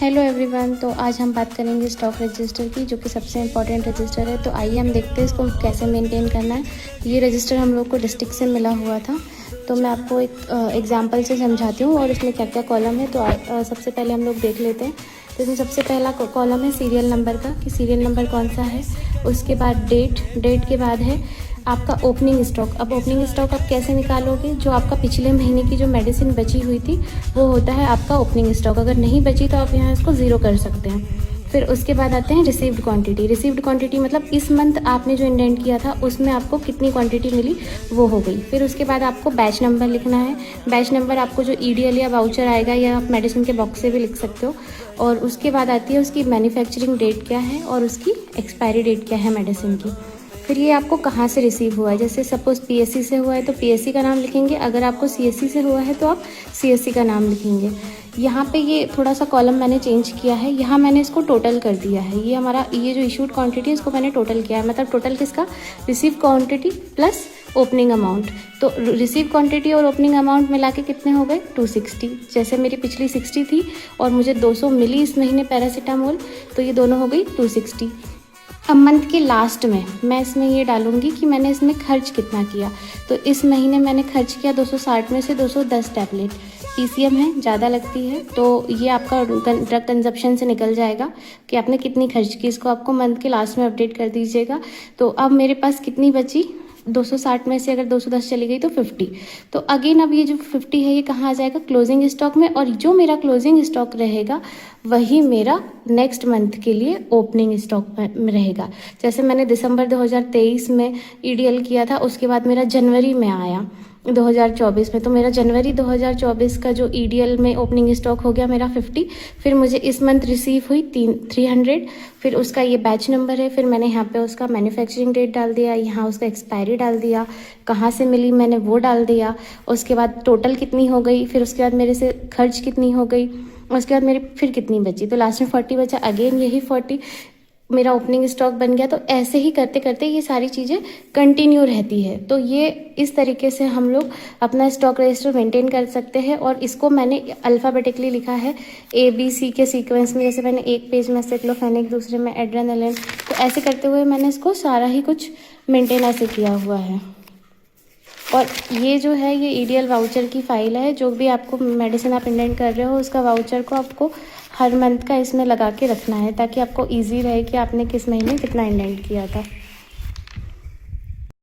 Hello everyone. तो आज हम बात करेंगे स्टॉक रजिस्टर की, जो कि सबसे इम्पॉर्टेंट रजिस्टर है। तो आइए हम देखते हैं इसको कैसे मेंटेन करना है। ये रजिस्टर हम लोग को डिस्ट्रिक्ट से मिला हुआ था, तो मैं आपको एक एग्जांपल से समझाती हूँ और इसमें क्या क्या कॉलम है। तो सबसे पहले हम लोग देख लेते हैं। तो इसमें सबसे पहला कॉलम है सीरियल नंबर का, कि सीरियल नंबर कौन सा है। उसके बाद डेट के बाद है आपका ओपनिंग स्टॉक। अब ओपनिंग स्टॉक आप कैसे निकालोगे? जो आपका पिछले महीने की जो मेडिसिन बची हुई थी वो होता है आपका ओपनिंग स्टॉक। अगर नहीं बची तो आप यहाँ इसको ज़ीरो कर सकते हैं। फिर उसके बाद आते हैं रिसीव्ड क्वांटिटी। रिसीव्ड क्वांटिटी मतलब इस मंथ आपने जो इंडेंट किया था उसमें आपको कितनी क्वांटिटी मिली वो हो गई। फिर उसके बाद आपको बैच नंबर लिखना है। बैच नंबर आपको जो ईडीएल या वाउचर आएगा, या आप मेडिसिन के बॉक्स से भी लिख सकते हो। और उसके बाद आती है उसकी मैन्युफैक्चरिंग डेट क्या है और उसकी एक्सपायरी डेट क्या है मेडिसिन की। फिर ये आपको कहाँ से रिसीव हुआ है। जैसे सपोज़ पीएससी से हुआ है तो पीएससी का नाम लिखेंगे। अगर आपको सीएससी से हुआ है तो आप सीएससी का नाम लिखेंगे। यहाँ पे ये थोड़ा सा कॉलम मैंने चेंज किया है। यहाँ मैंने इसको टोटल कर दिया है। ये हमारा ये जो इशूड क्वांटिटी है इसको मैंने टोटल किया है। मतलब टोटल किसका? Receive quantity plus opening amount. तो रिसीव क्वांटिटी और ओपनिंग अमाउंट मिला के कितने हो गए? 260। जैसे मेरी पिछली 60 थी और मुझे 200 मिली इस महीने पैरासीटामोल, तो ये दोनों हो गई 260। अब मंथ के लास्ट में मैं इसमें ये डालूंगी कि मैंने इसमें खर्च कितना किया। तो इस महीने मैंने खर्च किया 260 में से 210 टैबलेट। पीसीएम है, ज़्यादा लगती है, तो ये आपका ड्रग कंजप्शन से निकल जाएगा कि आपने कितनी खर्च की। इसको आपको मंथ के लास्ट में अपडेट कर दीजिएगा। तो अब मेरे पास कितनी बची? 260 में से अगर 210 चली गई तो 50। तो अगेन अब ये जो 50 है ये कहाँ आ जाएगा? क्लोजिंग स्टॉक में। और जो मेरा क्लोजिंग स्टॉक रहेगा वही मेरा नेक्स्ट मंथ के लिए ओपनिंग स्टॉक में रहेगा। जैसे मैंने दिसंबर 2023 में ईडीएल किया था, उसके बाद मेरा जनवरी में आया 2024 में, तो मेरा जनवरी 2024 का जो ईडीएल में ओपनिंग स्टॉक हो गया मेरा 50। फिर मुझे इस मंथ रिसीव हुई 300। फिर उसका ये बैच नंबर है। फिर मैंने यहाँ पे उसका मैन्युफैक्चरिंग डेट डाल दिया, यहाँ उसका एक्सपायरी डाल दिया, कहाँ से मिली मैंने वो डाल दिया। उसके बाद टोटल कितनी हो गई, फिर उसके बाद मेरे से खर्च कितनी हो गई, उसके बाद मेरी फिर कितनी बची, तो लास्ट में 40 बचा। अगेन यही 40 मेरा ओपनिंग स्टॉक बन गया। तो ऐसे ही करते करते ये सारी चीज़ें कंटिन्यू रहती है। तो ये इस तरीके से हम लोग अपना स्टॉक रजिस्टर मेंटेन कर सकते हैं। और इसको मैंने अल्फ़ाबेटिकली लिखा है ABC के सीक्वेंस में। जैसे मैंने एक पेज में साइक्लोफेनिक, दूसरे में एड्रेनालिन, तो ऐसे करते हुए मैंने इसको सारा ही कुछ मेंटेन ऐसे किया हुआ है। और ये जो है ये ईडीएल वाउचर की फ़ाइल है। जो भी आपको मेडिसिन आप इंडेंट कर रहे हो उसका वाउचर को आपको हर मंथ का इसमें लगा के रखना है, ताकि आपको ईजी रहे कि आपने किस महीने कितना इंडेंट किया था।